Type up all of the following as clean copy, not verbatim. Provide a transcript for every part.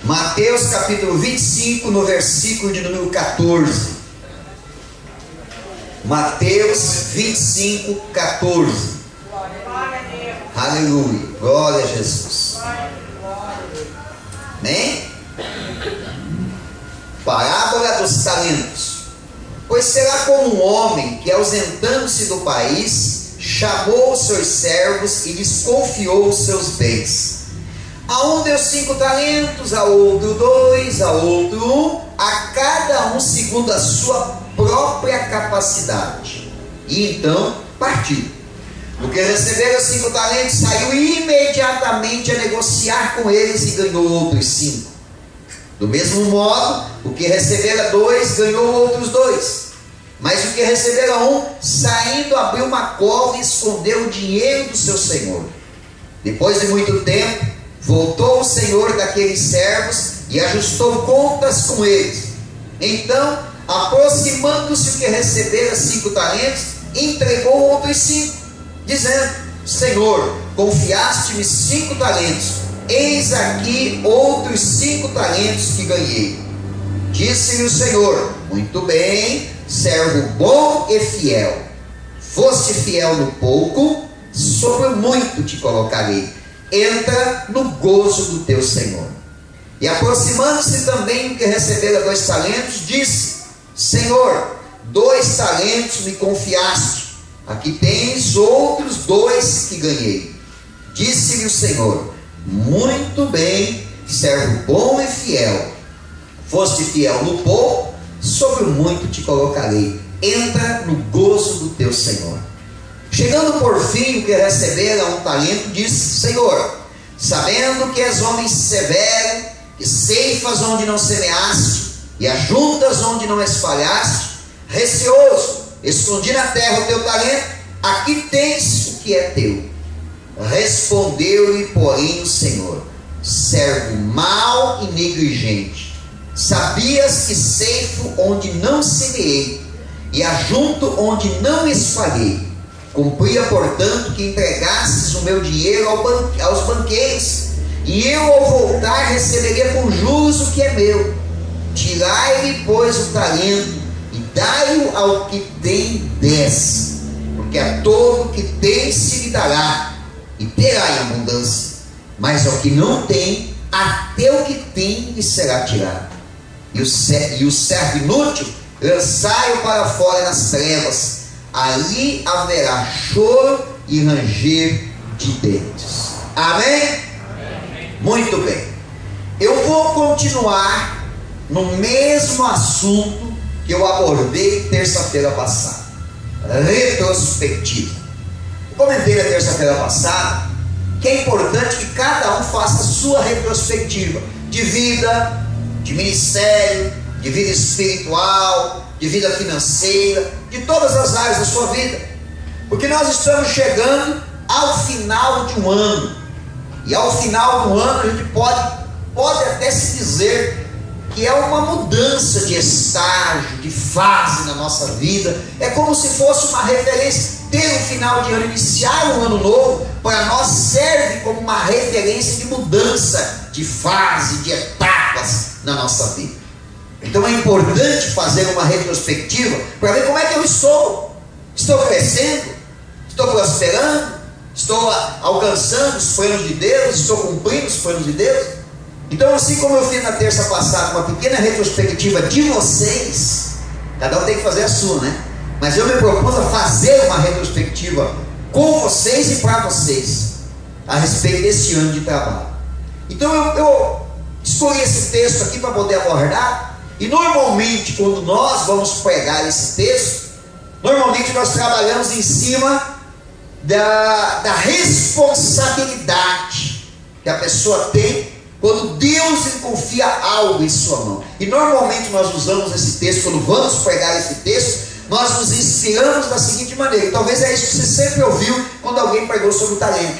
Mateus capítulo 25, no versículo de número 14. Mateus 25, 14. Aleluia, glória a Jesus. Amém? Parábola dos talentos. Pois será como um homem que, ausentando-se do país, chamou os seus servos e lhes confiou os seus bens. A um deu 5 talentos, a outro 2, a outro 1, a cada um segundo a sua própria capacidade. E então partiu. O que recebera 5 talentos saiu imediatamente a negociar com eles e ganhou outros 5. Do mesmo modo, o que recebera 2 ganhou outros 2. Mas o que recebera 1, saindo, abriu uma cova e escondeu o dinheiro do seu senhor. Depois de muito tempo, voltou o senhor daqueles servos e ajustou contas com eles. Então, aproximando-se o que recebera 5 talentos, entregou outros 5, dizendo: Senhor, confiaste-me 5 talentos, eis aqui outros 5 talentos que ganhei. Disse-lhe o Senhor: muito bem, servo bom e fiel. Foste fiel no pouco, sobre o muito te colocarei. Entra no gozo do teu Senhor. E aproximando-se também o que recebera 2 talentos, disse: Senhor, 2 talentos me confiaste, aqui tens outros 2 que ganhei. Disse-lhe o Senhor: muito bem, servo bom e fiel. Foste fiel no pouco, sobre o muito te colocarei. Entra no gozo do teu Senhor. Chegando por fim o que recebera 1 talento, disse: Senhor, sabendo que és homem severo, que ceifas onde não semeaste, e ajuntas onde não espalhaste, receoso, escondi na terra o teu talento, aqui tens o que é teu. Respondeu-lhe, porém, o Senhor: servo mau e negligente, sabias que ceifo onde não semeei, e ajunto onde não espalhei. Cumpria, portanto, que entregasses o meu dinheiro aos banqueiros, e eu, ao voltar, receberia com juros o que é meu. Tirai-lhe, pois, o talento, e dai-o ao que tem 10, porque a todo que tem se lhe dará, e terá em abundância, mas ao que não tem, até o que tem lhe será tirado. E o servo inútil, lançai-o para fora nas trevas, ali haverá choro e ranger de dentes. Amém? Amém? Muito bem. Eu vou continuar no mesmo assunto que eu abordei terça-feira passada. Retrospectiva. Eu comentei na terça-feira passada que é importante que cada um faça a sua retrospectiva de vida, de ministério, de vida espiritual, de vida financeira, de todas as áreas da sua vida, porque nós estamos chegando ao final de um ano, e ao final do ano a gente pode até se dizer que é uma mudança de estágio, de fase na nossa vida. É como se fosse uma referência. Ter um final de ano, iniciar um ano novo, para nós serve como uma referência de mudança de fase, de etapas na nossa vida. Então é importante fazer uma retrospectiva para ver como é que eu estou. Estou crescendo? Estou prosperando? Estou alcançando os planos de Deus? Estou cumprindo os planos de Deus? Então, assim como eu fiz na terça passada uma pequena retrospectiva de vocês, cada um tem que fazer a sua, né? Mas eu me propus a fazer uma retrospectiva com vocês e para vocês a respeito desse ano de trabalho. Então eu escolhi esse texto aqui para poder abordar. E normalmente quando nós vamos pregar esse texto, normalmente nós trabalhamos em cima da responsabilidade que a pessoa tem quando Deus lhe confia algo em sua mão. E normalmente nós usamos esse texto, quando vamos pregar esse texto, nós nos inspiramos da seguinte maneira, e talvez é isso que você sempre ouviu quando alguém pregou sobre o talento.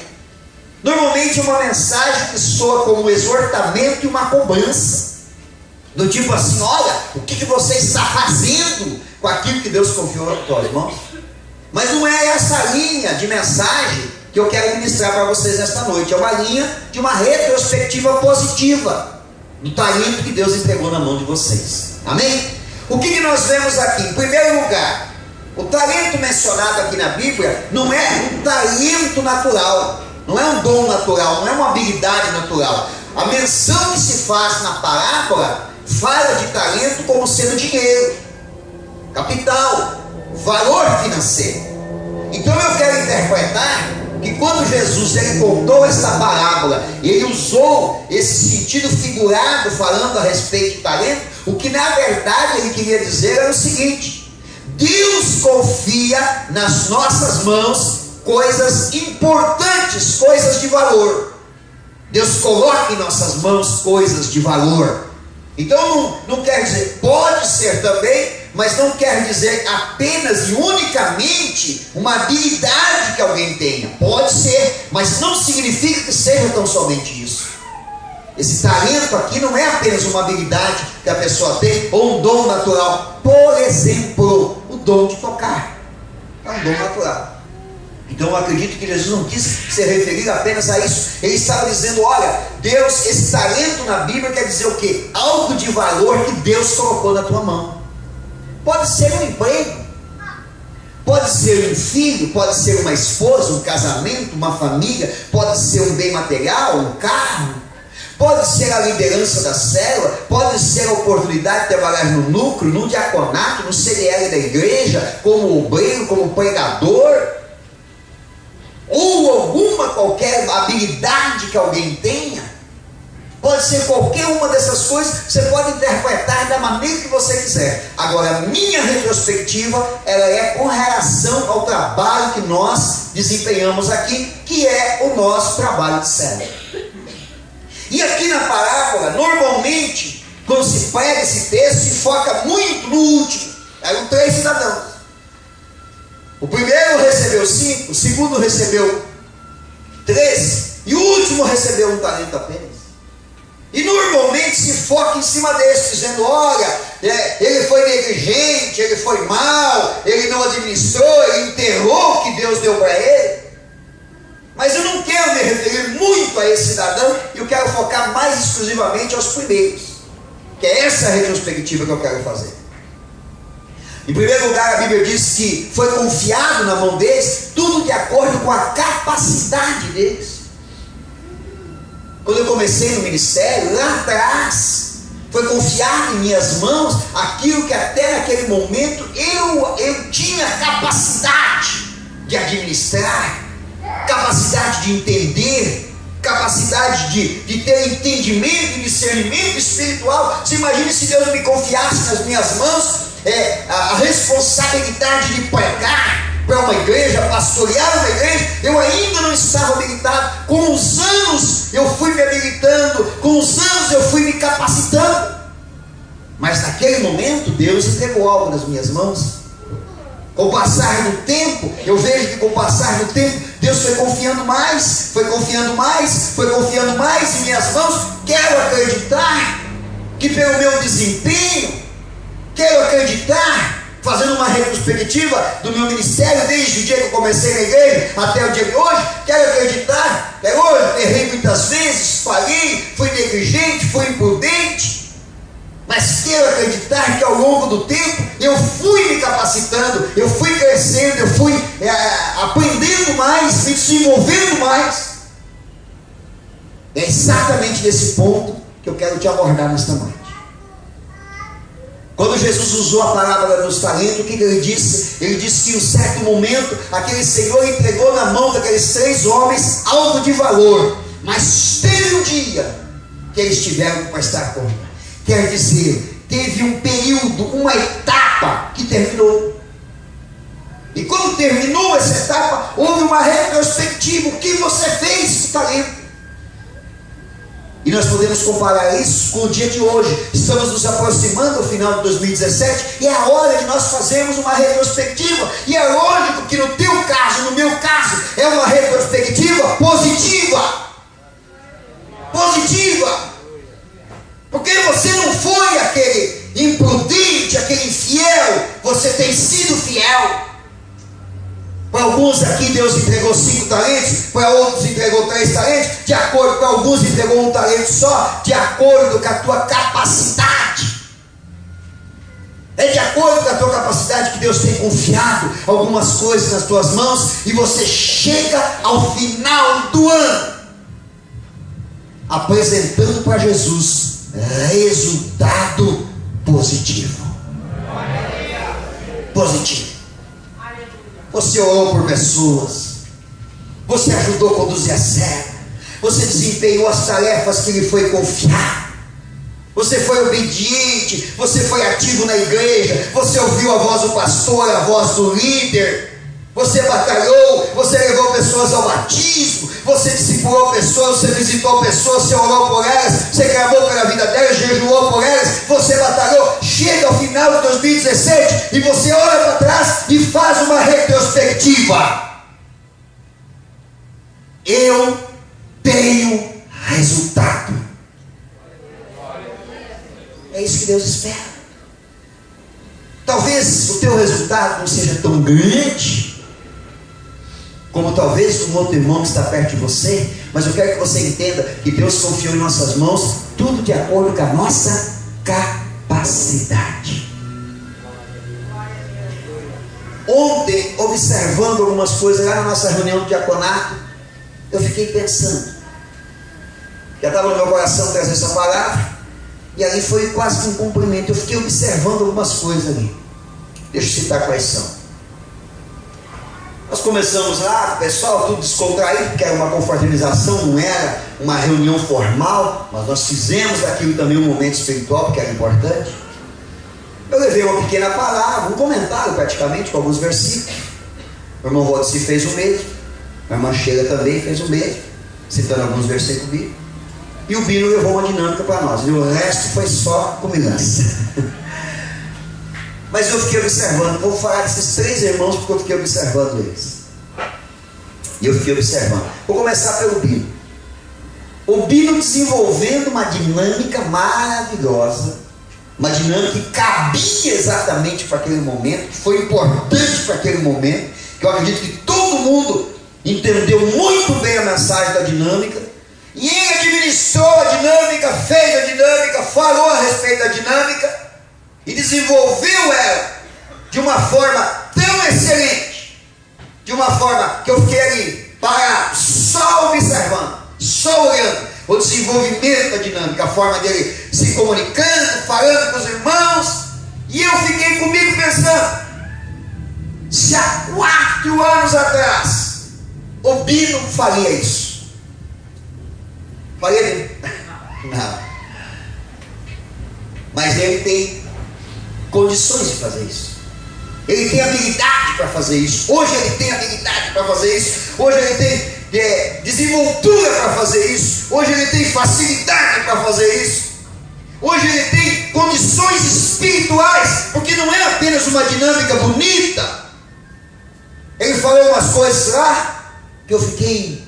Normalmente uma mensagem que soa como um exortamento e uma cobrança, do tipo assim: olha, o que você está fazendo com aquilo que Deus confiou nas tuas mãos? Mas não é essa linha de mensagem que eu quero ministrar para vocês nesta noite. É uma linha de uma retrospectiva positiva. do talento que Deus entregou na mão de vocês. Amém? O que nós vemos aqui? Em primeiro lugar, o talento mencionado aqui na Bíblia não é um talento natural, não é um dom natural, não é uma habilidade natural. A menção que se faz na parábola fala de talento como sendo dinheiro, capital, valor financeiro. Então eu quero interpretar que quando Jesus ele contou esta parábola, ele usou esse sentido figurado falando a respeito de talento, o que na verdade ele queria dizer era o seguinte: Deus confia nas nossas mãos coisas importantes, coisas de valor. Deus coloca em nossas mãos coisas de valor. Então não quer dizer, pode ser também, mas não quer dizer apenas e unicamente uma habilidade que alguém tenha. Pode ser, mas não significa que seja tão somente isso. Esse talento aqui não é apenas uma habilidade que a pessoa tem ou um dom natural. Por exemplo, o dom de tocar é um dom natural. Então eu acredito que Jesus não quis se referir apenas a isso. Ele estava dizendo, olha, Deus, esse talento na Bíblia quer dizer o quê? Algo de valor que Deus colocou na tua mão. Pode ser um emprego, pode ser um filho, pode ser uma esposa, um casamento, uma família, pode ser um bem material, um carro, pode ser a liderança da célula, pode ser a oportunidade de trabalhar no núcleo, no diaconato, no CDL da igreja, como obreiro, como pregador, ou alguma qualquer habilidade que alguém tenha. Pode ser qualquer uma dessas coisas, você pode interpretar da maneira que você quiser. Agora, a minha retrospectiva, ela é com relação ao trabalho que nós desempenhamos aqui, que é o nosso trabalho de célula. E aqui na parábola, normalmente, quando se prega esse texto, se foca muito no último. Eram 3 cidadãos. O primeiro recebeu 5, o segundo recebeu 3, e o último recebeu um talento apenas. E normalmente se foca em cima desse, dizendo, olha, ele foi negligente, ele foi mal, ele não administrou, ele enterrou o que Deus deu para ele. Mas eu não quero me referir muito a esse cidadão, e eu quero focar mais exclusivamente aos primeiros, que é essa a retrospectiva que eu quero fazer. Em primeiro lugar, a Bíblia diz que foi confiado na mão deles tudo de acordo com a capacidade deles. Quando eu comecei no ministério, lá atrás, foi confiado em minhas mãos aquilo que até naquele momento eu tinha capacidade de administrar, capacidade de entender, capacidade de ter entendimento e discernimento espiritual. Você imagina se Deus me confiasse nas minhas mãos a responsabilidade de pregar para uma igreja, pastorear uma igreja. Eu ainda não estava habilitado. Com os anos eu fui me habilitando, com os anos eu fui me capacitando, mas naquele momento Deus entregou algo nas minhas mãos. Com o passar do tempo, eu vejo que com o passar do tempo Deus foi confiando mais, foi confiando mais, foi confiando mais em minhas mãos. Quero acreditar que pelo meu desempenho, quero acreditar, fazendo uma retrospectiva do meu ministério, desde o dia que eu comecei na igreja até o dia de hoje, quero acreditar que hoje errei muitas vezes, falhei, fui negligente, fui imprudente, mas quero acreditar que ao longo do tempo eu fui me capacitando, eu fui crescendo, eu fui aprendendo mais, me desenvolvendo mais. É exatamente nesse ponto que eu quero te abordar nesta noite. Quando Jesus usou a parábola dos talentos, o que ele disse? Ele disse que em um certo momento, aquele Senhor entregou na mão daqueles 3 homens algo de valor, mas teve um dia que eles tiveram que prestar conta. Quer dizer, teve um período, uma etapa que terminou. E quando terminou essa etapa, houve uma retrospectiva. O que você fez com o talento? E nós podemos comparar isso com o dia de hoje. Estamos nos aproximando do final de 2017 e é a hora de nós fazermos uma retrospectiva. E é lógico que no teu caso, no meu caso, é uma retrospectiva positiva. Positiva. Porque você não foi aquele imprudente, aquele infiel. Você tem sido fiel. Para alguns aqui Deus entregou 5 talentos, para outros entregou 3 talentos, de acordo, para alguns entregou 1 talento só, de acordo com a tua capacidade. É de acordo com a tua capacidade que Deus tem confiado algumas coisas nas tuas mãos, e você chega ao final do ano apresentando para Jesus resultado positivo. Positivo. Você orou por pessoas, você ajudou a conduzir a serva, você desempenhou as tarefas que lhe foi confiado, você foi obediente, você foi ativo na igreja, você ouviu a voz do pastor, a voz do líder, você batalhou, você levou pessoas ao batismo, você discipulou pessoas, você visitou pessoas, você orou por elas, você clamou pela vida delas, jejuou por elas, você batalhou. Chega ao final de 2017 e você olha para trás e faz uma retrospectiva. Eu tenho resultado. É isso que Deus espera. Talvez o teu resultado não seja tão grande como talvez um outro irmão que está perto de você, mas eu quero que você entenda que Deus confiou em nossas mãos tudo de acordo com a nossa capacidade. Ontem, observando algumas coisas lá na nossa reunião de diaconato, eu fiquei pensando, já estava no meu coração trazer essa palavra, e ali foi quase que um cumprimento. Eu fiquei observando algumas coisas ali. Deixa eu citar quais são. Nós começamos lá, o pessoal tudo descontraído, porque era uma confraternização, não era uma reunião formal, mas nós fizemos daquilo também um momento espiritual, porque era importante. Eu levei uma pequena palavra, um comentário praticamente, com alguns versículos. O irmão Rodci fez o mesmo, a irmã Sheila também fez o mesmo, citando alguns versículos bíblicos. E o Bino levou uma dinâmica para nós, e o resto foi só comilança. Mas eu fiquei observando, vou falar desses 3 irmãos porque eu fiquei observando eles. E eu fiquei observando. Vou começar pelo Bino. O Bino desenvolvendo uma dinâmica maravilhosa, uma dinâmica que cabia exatamente para aquele momento, que foi importante para aquele momento, que eu acredito que todo mundo entendeu muito bem a mensagem da dinâmica. E ele administrou a dinâmica, fez a dinâmica, falou a respeito da dinâmica e desenvolveu ela de uma forma tão excelente, de uma forma que eu fiquei ali parado, só observando, só olhando o desenvolvimento da dinâmica, a forma dele se comunicando, falando com os irmãos, e eu fiquei comigo pensando, se há 4 anos atrás o Bino faria isso, faria? Não. Mas ele tem condições de fazer isso. Ele tem habilidade para fazer isso. Hoje ele tem habilidade para fazer isso. Hoje ele tem desenvoltura para fazer isso. Hoje ele tem facilidade para fazer isso. Hoje ele tem condições espirituais, porque não é apenas uma dinâmica bonita. Ele falou umas coisas lá que eu fiquei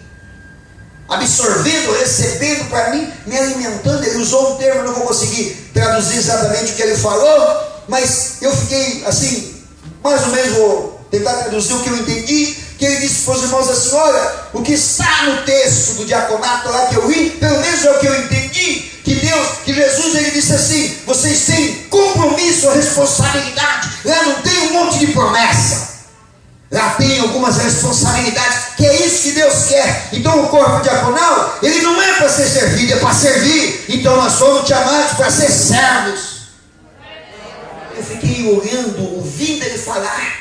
absorvendo, recebendo para mim, me alimentando. Ele usou um termo, eu não vou conseguir traduzir exatamente o que ele falou, mas eu fiquei assim, mais ou menos vou tentar traduzir o que eu entendi, que ele disse para os irmãos assim, olha, o que está no texto do diaconato lá que eu li, pelo menos é o que eu entendi, que Jesus, ele disse assim, vocês têm compromisso, responsabilidade, lá não tem um monte de promessa, lá tem algumas responsabilidades, que é isso que Deus quer. Então o corpo diaconal, ele não é para ser servido, é para servir. Então nós fomos chamados para ser servos. Eu fiquei olhando, ouvindo ele falar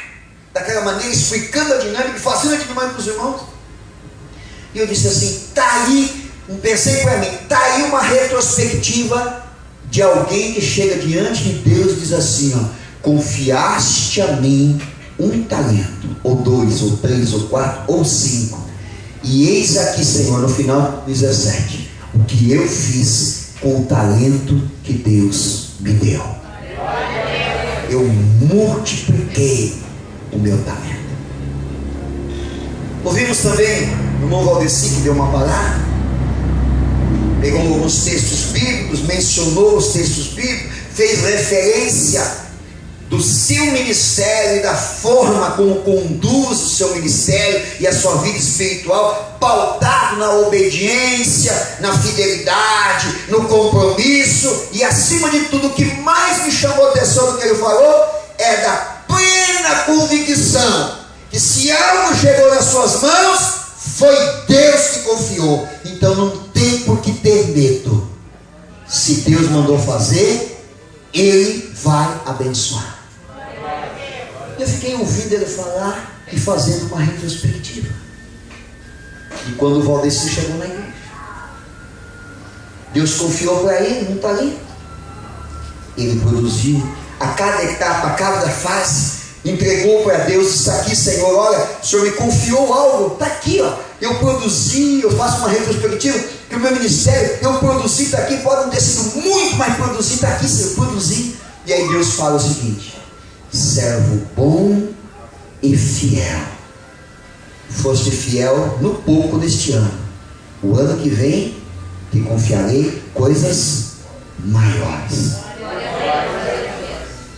daquela maneira, explicando a dinâmica, fazendo a dinâmica para os irmãos, e eu disse assim, está aí, pensei para mim, está aí uma retrospectiva de alguém que chega diante de Deus e diz assim, ó, confiaste a mim 1 talento, ou 2, ou 3, ou 4, ou 5, e eis aqui, Senhor, no final 17, o que eu fiz com o talento que Deus me deu. Eu multipliquei o meu talento. Ouvimos também o irmão Valdeci, que deu uma palavra, pegou alguns textos bíblicos, mencionou os textos bíblicos, fez referência do seu ministério e da forma como conduz o seu ministério e a sua vida espiritual, pautado na obediência, na fidelidade, no compromisso, e acima de tudo, o que mais me chamou a atenção do que ele falou é da plena convicção que se algo chegou nas suas mãos, foi Deus que confiou. Então não tem por que ter medo. Se Deus mandou fazer, Ele vai abençoar. Eu fiquei ouvindo ele falar e fazendo uma retrospectiva. E quando o Valdeci chegou na igreja, Deus confiou para ele, não está ali. Ele produziu a cada etapa, a cada fase, entregou para Deus, está aqui, Senhor, olha, o Senhor me confiou algo, está aqui, ó. Eu produzi, eu faço uma retrospectiva, que o meu ministério, eu produzi, está aqui, pode não ter sido muito, mas produzi, está aqui, Senhor, eu produzi. E aí Deus fala o seguinte: servo bom e fiel, foste fiel no pouco deste ano, o ano que vem te confiarei coisas maiores.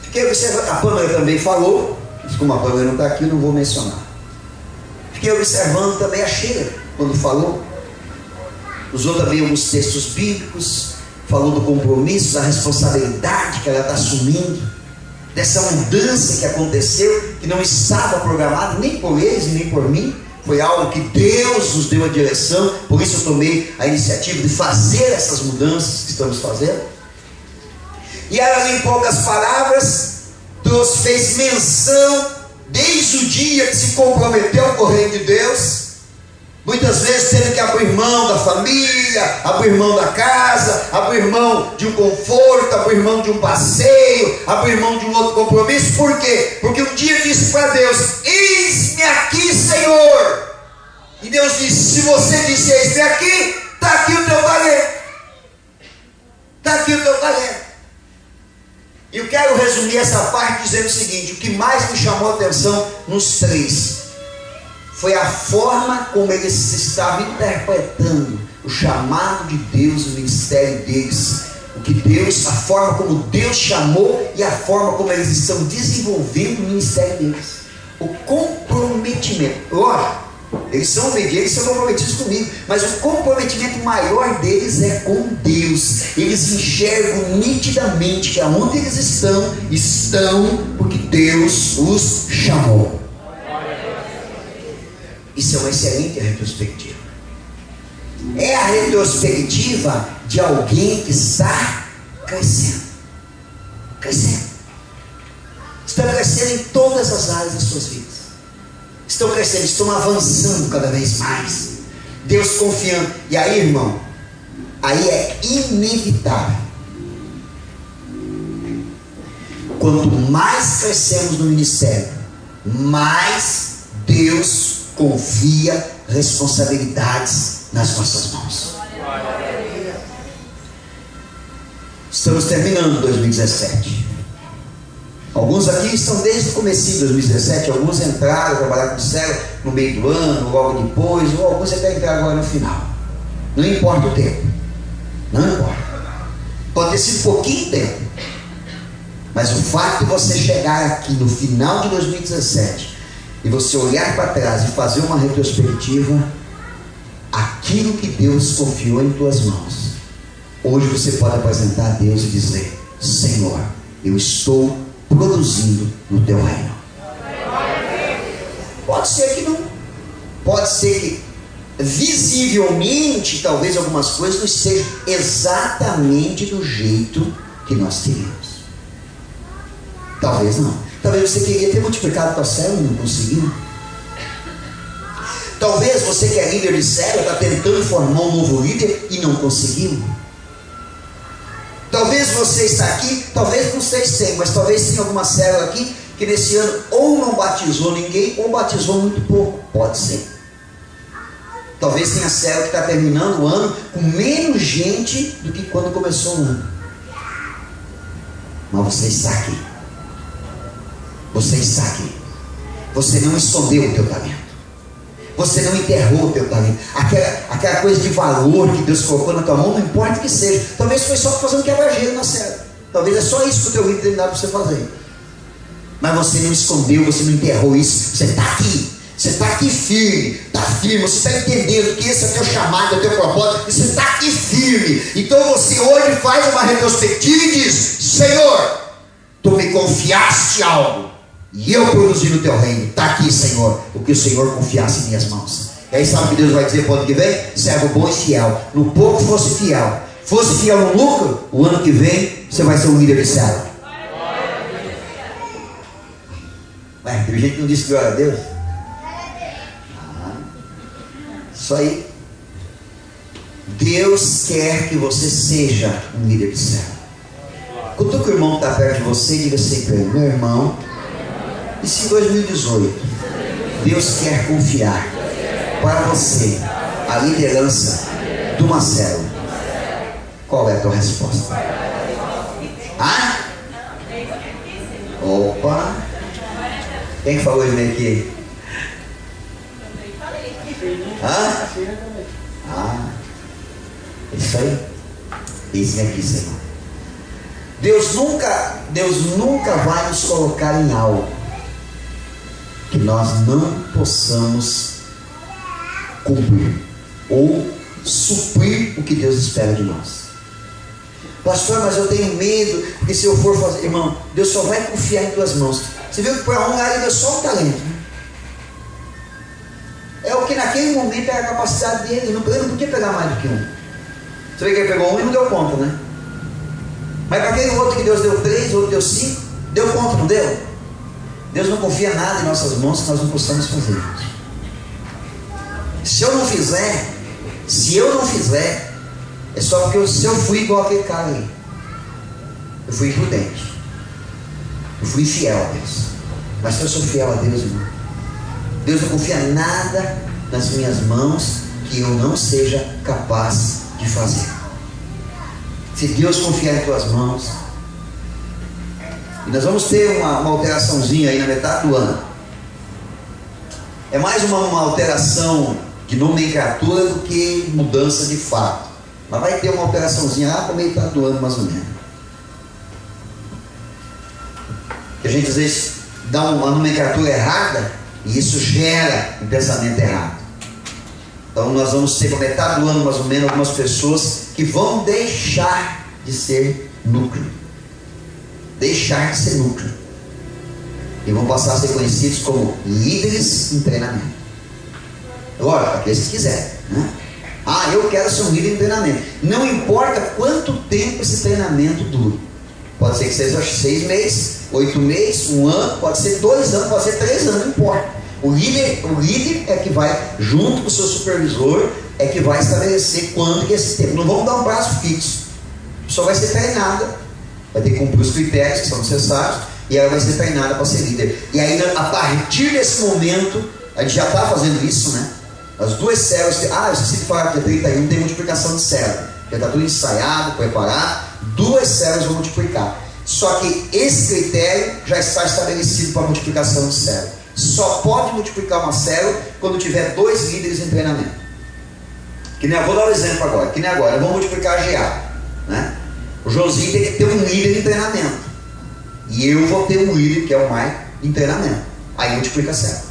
Fiquei observando, a Pâmela também falou, mas como a Pâmela não está aqui, eu não vou mencionar. Fiquei observando também a Sheila, quando falou, usou também alguns textos bíblicos, falou do compromisso, da responsabilidade que ela está assumindo, dessa mudança que aconteceu, que não estava programada nem por eles e nem por mim, foi algo que Deus nos deu a direção, por isso eu tomei a iniciativa de fazer essas mudanças que estamos fazendo. E ela, em poucas palavras, fez menção, desde o dia que se comprometeu com o reino de Deus, muitas vezes tendo que abrir mão da família, abrir mão da casa, abrir mão de um conforto, abrir mão de um passeio, abrir mão de um outro compromisso. Por quê? Porque um dia disse para Deus: eis-me aqui, Senhor. E Deus disse: se você disse eis-me aqui, está aqui o teu talento. Está aqui o teu talento. E eu quero resumir essa parte dizendo o seguinte: o que mais me chamou a atenção nos três foi a forma como eles estavam interpretando o chamado de Deus, o ministério deles, o que Deus, a forma como Deus chamou e a forma como eles estão desenvolvendo o ministério deles, o comprometimento. Lógico, eles são obedientes, são comprometidos comigo, mas o comprometimento maior deles é com Deus. Eles enxergam nitidamente que aonde eles estão porque Deus os chamou. Isso é uma excelente retrospectiva. É a retrospectiva de alguém que está crescendo. Crescendo. Estão crescendo em todas as áreas das suas vidas. Estão crescendo, estão avançando cada vez mais. Deus confiando. E aí, irmão, aí é inevitável. Quanto mais crescemos no ministério, mais Deus confia responsabilidades nas nossas mãos. Estamos terminando 2017. Alguns aqui estão desde o começo de 2017, alguns entraram, trabalharam com o céu no meio do ano, logo depois, ou alguns até entraram agora no final. Não importa o tempo. Não importa. Pode ter sido pouquinho tempo. Mas o fato de você chegar aqui no final de 2017 e você olhar para trás e fazer uma retrospectiva, aquilo que Deus confiou em tuas mãos, hoje você pode apresentar a Deus e dizer: Senhor, eu estou produzindo no teu reino. Pode ser que não, pode ser que visivelmente talvez algumas coisas não estejam exatamente do jeito que nós queríamos. Talvez não. Talvez você queria ter multiplicado tua célula e não conseguiu. Talvez você que é líder de célula está tentando formar um novo líder e não conseguiu. Talvez você está aqui, talvez não sei se tem, mas talvez tenha alguma célula aqui que nesse ano ou não batizou ninguém ou batizou muito pouco. Pode ser. Talvez tenha célula que está terminando o ano com menos gente do que quando começou o ano. Mas você está aqui. Você está aqui. Você não escondeu o teu talento. Você não enterrou o teu talento. Aquela coisa de valor que Deus colocou na tua mão, não importa o que seja. Talvez foi só fazendo quebra-gelo na célula. Talvez é só isso que o teu líder tem dado para você fazer. Mas você não escondeu, você não enterrou isso. Você está aqui. Você está aqui firme, está firme, você está entendendo que esse é o teu chamado, é o teu propósito, e você está aqui firme. Então você hoje faz uma retrospectiva e diz: Senhor, tu me confiaste algo, e eu produzi no teu reino. Está aqui, Senhor, o que o Senhor confiasse em minhas mãos. E aí sabe o que Deus vai dizer para o ano que vem? Servo bom e fiel, no pouco fosse fiel no lucro, o ano que vem você vai ser um líder de célula. Mas tem gente que não disse glória a Deus. Isso aí. Deus quer que você seja um líder de célula. Quando o irmão está perto de você, diga assim para ele: meu irmão, e se em 2018 Deus quer confiar para você a liderança de uma célula, qual é a tua resposta? Opa! Quem falou isso aqui? Isso aí. Isso aqui, Senhor. Deus nunca vai nos colocar em algo que nós não possamos cumprir ou suprir o que Deus espera de nós. Pastor, mas eu tenho medo, porque se eu for fazer, irmão, Deus só vai confiar em tuas mãos. Você viu que para um lado é só um talento, né? É o que naquele momento era a capacidade dele. Ele não podia pegar mais do que um. Você vê que ele pegou um e não deu conta, né? Mas para aquele outro que Deus deu 3, outro deu 5, deu conta, não deu? Deus não confia nada em nossas mãos que nós não possamos fazer. Se eu não fizer, é só porque se eu fui igual aquele cara ali. Eu fui imprudente. Eu fui infiel a Deus. Mas se eu sou fiel a Deus, irmão, Deus não confia nada nas minhas mãos que eu não seja capaz de fazer. Se Deus confiar em tuas mãos, e nós vamos ter uma alteraçãozinha aí na metade do ano. É mais uma alteração de nomenclatura do que mudança de fato. Mas vai ter uma alteraçãozinha lá para metade do ano, mais ou menos. Que a gente às vezes dá uma nomenclatura errada e isso gera um pensamento errado. Então nós vamos ter para metade do ano, mais ou menos, algumas pessoas que vão deixar de ser núcleo. Deixar de ser núcleo. E vão passar a ser conhecidos como líderes em treinamento. Agora, para aqueles que quiserem, né? Eu quero ser um líder em treinamento. Não importa quanto tempo esse treinamento dure. Pode ser que seja 6 meses, 8 meses, 1 ano, pode ser 2 anos, pode ser 3 anos, não importa. O líder é que vai, junto com o seu supervisor, é que vai estabelecer quando que esse tempo. Não vamos dar um prazo fixo. Só vai ser treinada, vai ter que cumprir os critérios que são necessários, e ela vai ser treinada para ser líder. E aí, a partir desse momento, a gente já está fazendo isso, né? As 2 células, eu esqueci de falar que a 31 tem multiplicação de célula. Já está tudo ensaiado, preparado. 2 células vão multiplicar. Só que esse critério já está estabelecido para a multiplicação de célula. Só pode multiplicar uma célula quando tiver 2 líderes em treinamento. Que nem, vou dar um exemplo agora. Que nem agora, eu vou multiplicar a GA, né? O Josinho tem que ter um líder em treinamento. E eu vou ter um líder, que é o Mike, em treinamento. Aí multiplica a célula.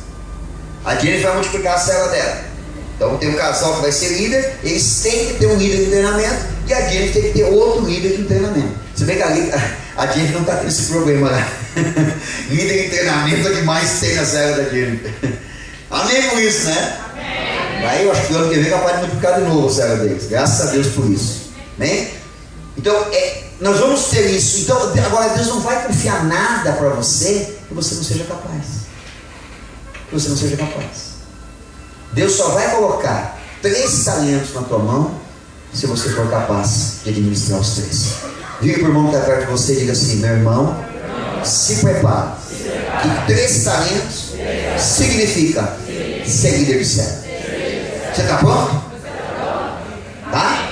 A Jennifer vai multiplicar a célula dela. Então tem um casal que vai ser líder, eles têm que ter um líder de treinamento, e a Jennifer tem que ter outro líder de treinamento. Você vê que a Jennifer não está tendo esse problema lá. Líder em treinamento é o que mais tem na célula da Jennifer. Amém com isso, né? Amém. Aí eu acho que o ano que vem é capaz de multiplicar de novo a célula deles. Graças a Deus por isso. Amém? Então, nós vamos ter isso. Então, agora Deus não vai confiar nada para você que você não seja capaz. Que você não seja capaz. Deus só vai colocar 3 talentos na tua mão se você for capaz de administrar os 3. Diga para o irmão que está perto de você e diga assim: meu irmão, se prepara. Que 3 talentos significa ser líder de célula. Você está pronto? Tá?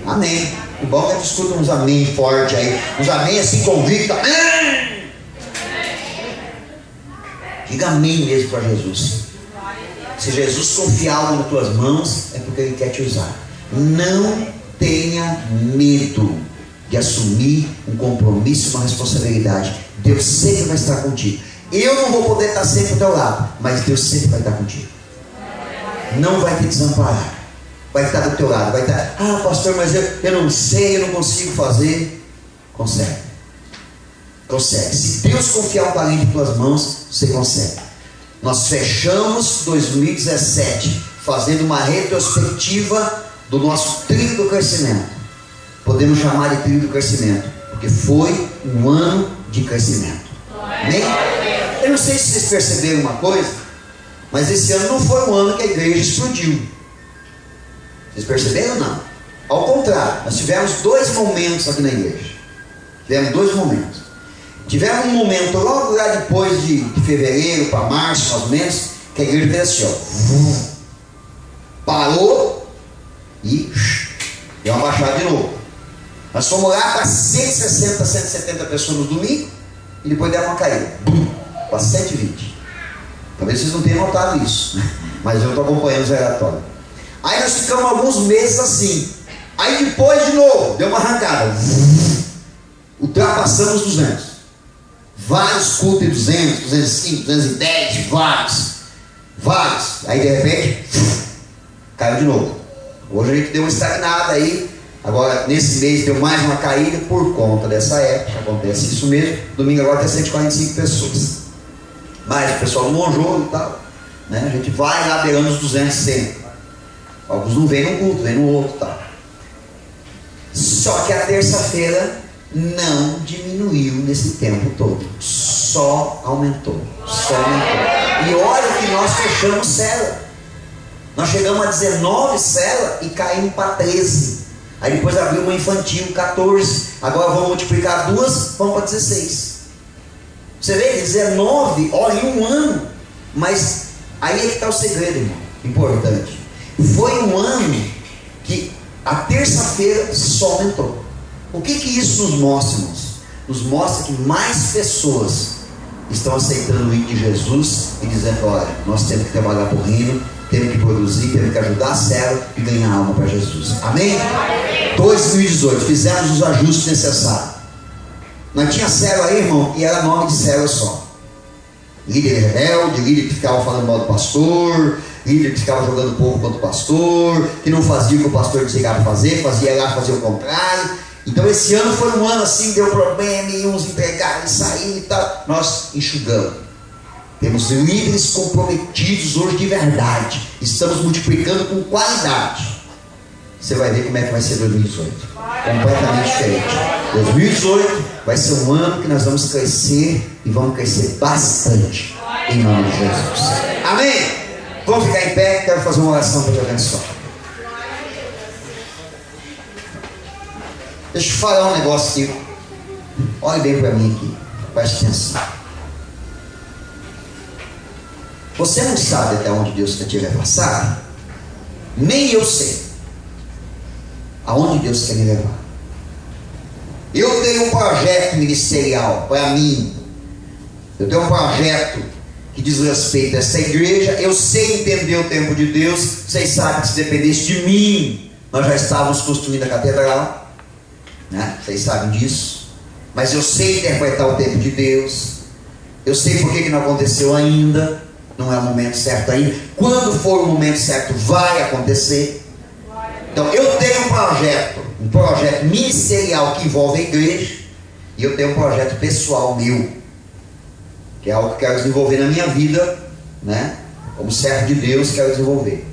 Amém. O bom é que escuta uns amém forte aí. Uns amém assim convicto. Diga amém mesmo para Jesus. Se Jesus confiar algo nas tuas mãos, é porque Ele quer te usar. Não tenha medo de assumir um compromisso, uma responsabilidade. Deus sempre vai estar contigo. Eu não vou poder estar sempre ao teu lado, mas Deus sempre vai estar contigo. Não vai te desamparar. Vai estar do teu lado. Vai estar, pastor, mas eu não sei, eu não consigo fazer. Consegue. Consegue. Se Deus confiar um talento em tuas mãos, você consegue. Nós fechamos 2017 fazendo uma retrospectiva do nosso trilho do crescimento. Podemos chamar de trilho do crescimento, porque foi um ano de crescimento. Amém? Eu não sei se vocês perceberam uma coisa, mas esse ano não foi um ano que a igreja explodiu. Vocês perceberam ou não? Ao contrário, nós tivemos 2 momentos aqui na igreja. Tivemos 2 momentos. Tivemos um momento logo lá depois de fevereiro para março, mais ou menos, que a igreja fez assim, ó, parou e deu uma baixada de novo. Nós fomos lá para 160, 170 pessoas no domingo e depois deu uma caída para 120. Talvez vocês não tenham notado isso, mas eu estou acompanhando os relatórios. Aí nós ficamos alguns meses assim. Aí depois de novo deu uma arrancada, ultrapassamos 200. Vários cultos de 200, 205, 210, vários. Aí de repente caiu de novo. Hoje a gente deu uma estagnada aí. Agora nesse mês deu mais uma caída por conta dessa época. Acontece isso mesmo. Domingo agora tem 145 pessoas. Mas o pessoal não monjou e tal, né? A gente vai lá beirando os 200 sempre. Alguns não vêm num culto, vêm no outro e tal. Só que a terça-feira não diminuiu nesse tempo todo. Só aumentou. E olha que nós fechamos célula. Nós chegamos a 19 células e caímos para 13. Aí depois abriu uma infantil, 14. Agora vamos multiplicar 2, vamos para 16. Você vê, 19, olha, em um ano. Mas aí é que está o segredo, irmão. Importante. Foi um ano que a terça-feira só aumentou. O que isso nos mostra, irmãos? Nos mostra que mais pessoas estão aceitando o hino de Jesus e dizendo, olha, nós temos que trabalhar por reino, temos que produzir, temos que ajudar a célula e ganhar alma para Jesus. Amém? 2018, fizemos os ajustes necessários. Nós tinha célula aí, irmão, e era nome de célula só. Líder rebelde, líder que ficava falando mal do pastor, líder que ficava jogando o povo contra o pastor, que não fazia o que o pastor dizia para fazer, fazia lá, fazia o contrário. Então esse ano foi um ano assim, deu problema, e uns empregaram e saíram e tal. Nós enxugamos. Temos líderes comprometidos hoje de verdade. Estamos multiplicando com qualidade. Você vai ver como é que vai ser 2018. Completamente diferente. 2018 vai ser um ano que nós vamos crescer e vamos crescer bastante. Em nome de Jesus. Amém? Vamos ficar em pé, quero fazer uma oração para te abençoar. Deixa eu falar um negócio aqui. Olhe bem para mim aqui. Preste atenção. Você não sabe até onde Deus quer te levar, sabe? Nem eu sei aonde Deus quer me levar. Eu tenho um projeto ministerial para mim. Eu tenho um projeto que diz respeito a essa igreja. Eu sei entender o tempo de Deus. Vocês sabem que se dependesse de mim, nós já estávamos construindo a catedral, né? Vocês sabem disso. Mas eu sei interpretar o tempo de Deus. Eu sei por que não aconteceu ainda. Não é o momento certo ainda. Quando for o momento certo, vai acontecer. Então eu tenho um projeto ministerial que envolve a igreja, e eu tenho um projeto pessoal meu, que é algo que eu quero desenvolver na minha vida, né? Como servo de Deus, quero desenvolver.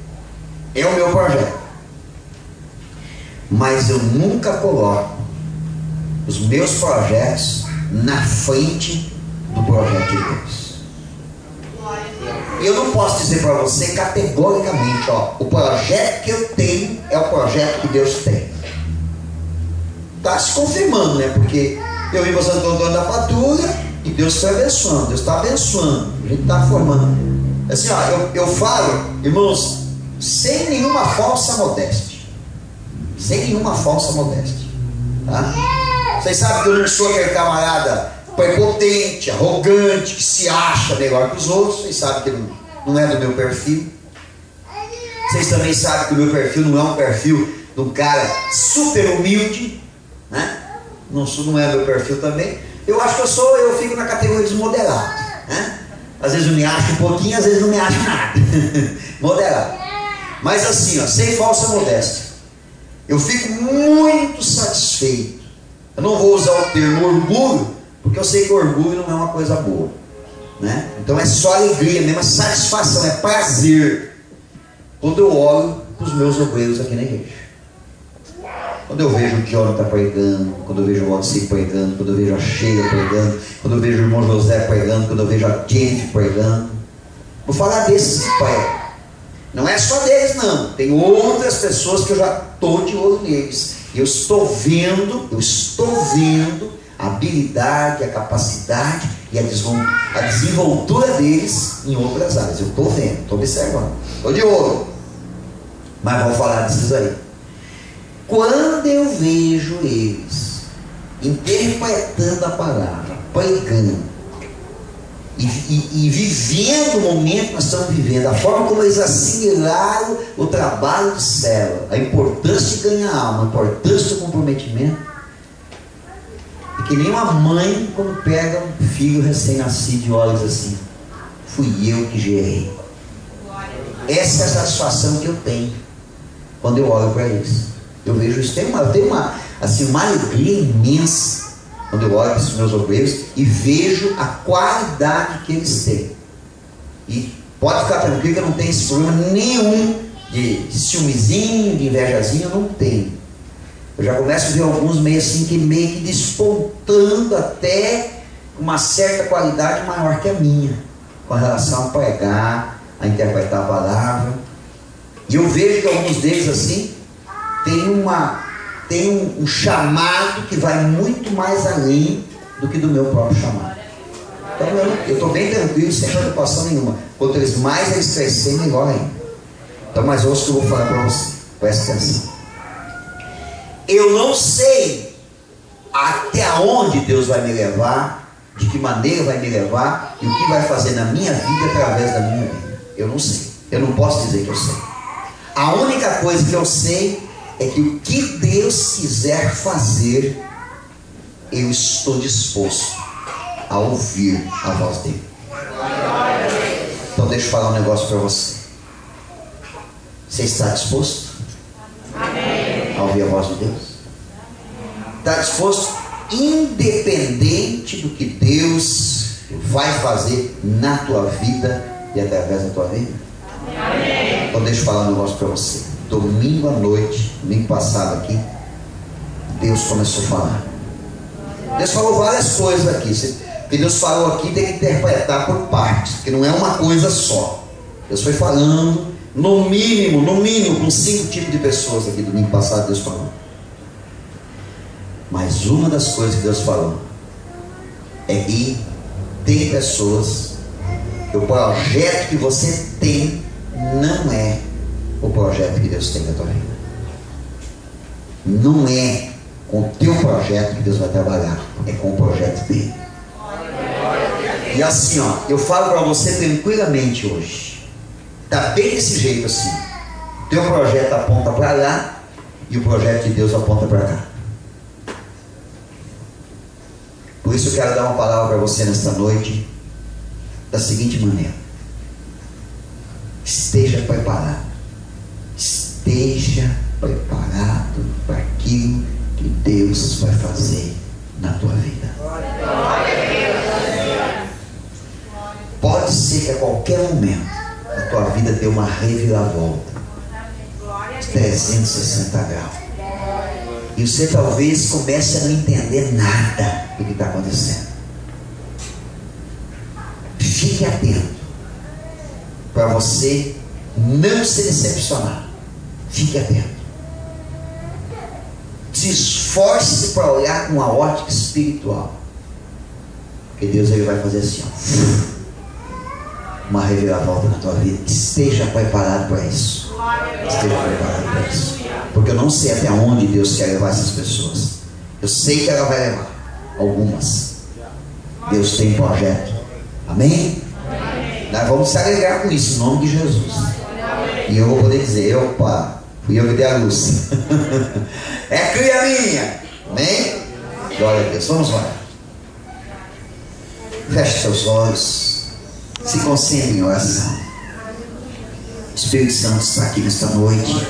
É o meu projeto. Mas eu nunca coloco os meus projetos na frente do projeto de Deus. E eu não posso dizer para você categoricamente, ó, o projeto que eu tenho é o projeto que Deus tem. Está se confirmando, né? Porque eu vim para Santo Antônio da Patrulha e Deus está abençoando, Deus está abençoando, a gente está formando. Assim, ó, eu falo, irmãos, sem nenhuma falsa modéstia. Sem nenhuma falsa modéstia. Tá? Vocês sabem que eu não sou aquele camarada prepotente, arrogante, que se acha melhor que os outros. Vocês sabem que não é do meu perfil. Vocês também sabem que o meu perfil não é um perfil de um cara super humilde, né? Não é meu perfil também. Eu acho que eu fico na categoria dos moderados, né? Às vezes eu me acho um pouquinho, às vezes não me acho nada. Moderado. Mas assim, ó, sem falsa modéstia, eu fico muito satisfeito. Eu não vou usar o termo orgulho, porque eu sei que orgulho não é uma coisa boa, né? Então é só alegria mesmo, é satisfação, é prazer quando eu olho para os meus obreiros aqui na igreja. Quando eu vejo o Jonathan pregando, quando eu vejo o Alcir pregando, quando eu vejo a Sheila pregando, quando eu vejo o irmão José pregando, quando eu vejo a Jennifer pregando. Vou falar desses que pregam. Não é só deles não, tem outras pessoas que eu já estou de olho neles. Eu estou vendo a habilidade, a capacidade e a desenvoltura deles em outras áreas. Eu estou vendo, estou observando, estou de olho. Mas vamos falar desses aí. Quando eu vejo eles interpretando a palavra, pregando e vivendo o momento que nós estamos vivendo, a forma como eles assimilaram o trabalho de célula, a importância de ganhar alma, a importância do comprometimento, é que nem uma mãe quando pega um filho recém-nascido e olha assim: fui eu que gerei. Essa é a satisfação que eu tenho quando eu olho para eles. Eu vejo isso, tem uma alegria imensa quando eu olho para os meus obreiros e vejo a qualidade que eles têm. E pode ficar tranquilo que eu não tenho esse problema nenhum de ciúmezinho, de invejazinho, eu não tenho. Eu já começo a ver alguns meio assim, que meio que despontando até uma certa qualidade maior que a minha, com relação a pregar, a interpretar a palavra. E eu vejo que alguns deles assim tem um chamado que vai muito mais além do que do meu próprio chamado. Então eu estou bem tranquilo, sem preocupação nenhuma. Quanto mais eles crescerem, melhor ainda. Então, mas ouça o que eu vou falar para você. Presta atenção. Eu não sei até onde Deus vai me levar, de que maneira vai me levar e o que vai fazer na minha vida através da minha vida. Eu não sei. Eu não posso dizer que eu sei. A única coisa que eu sei é que o que Deus quiser fazer, eu estou disposto a ouvir a voz dele. Então deixa eu falar um negócio para você. Você está disposto a ouvir a voz de Deus? Está disposto, independente do que Deus vai fazer na tua vida e através da tua vida? Então deixa eu falar um negócio para você. Domingo à noite, domingo passado aqui, Deus começou a falar. Deus falou várias coisas aqui. O que Deus falou aqui tem que interpretar por partes, porque não é uma coisa só. Deus foi falando, no mínimo, com 5 tipos de pessoas aqui. Domingo passado Deus falou. Mas uma das coisas que Deus falou é que tem pessoas que o projeto que você tem não é o projeto que Deus tem na tua vida. Não é com o teu projeto que Deus vai trabalhar, é com o projeto dele. E assim, ó, eu falo para você tranquilamente hoje, tá bem desse jeito assim. O teu projeto aponta para lá e o projeto de Deus aponta para cá. Por isso eu quero dar uma palavra para você nesta noite da seguinte maneira: esteja preparado. Esteja preparado para aquilo que Deus vai fazer na tua vida. Pode ser que a qualquer momento a tua vida dê uma reviravolta de 360 graus. E você talvez comece a não entender nada do que está acontecendo. Fique atento para você não se decepcionar. Fique atento. Se esforce para olhar com uma ótica espiritual. Porque Deus ele vai fazer assim, ó, uma reviravolta na tua vida. Esteja preparado para isso. Esteja preparado para isso. Porque eu não sei até onde Deus quer levar essas pessoas. Eu sei que ela vai levar algumas. Deus tem um projeto. Amém? Nós vamos se alegrar com isso, em nome de Jesus. E eu vou poder dizer: opa, fui eu que dei a luz. É cria minha. Amém? Glória a Deus. Vamos lá. Feche seus olhos. Se concentre em oração. O Espírito Santo está aqui nesta noite.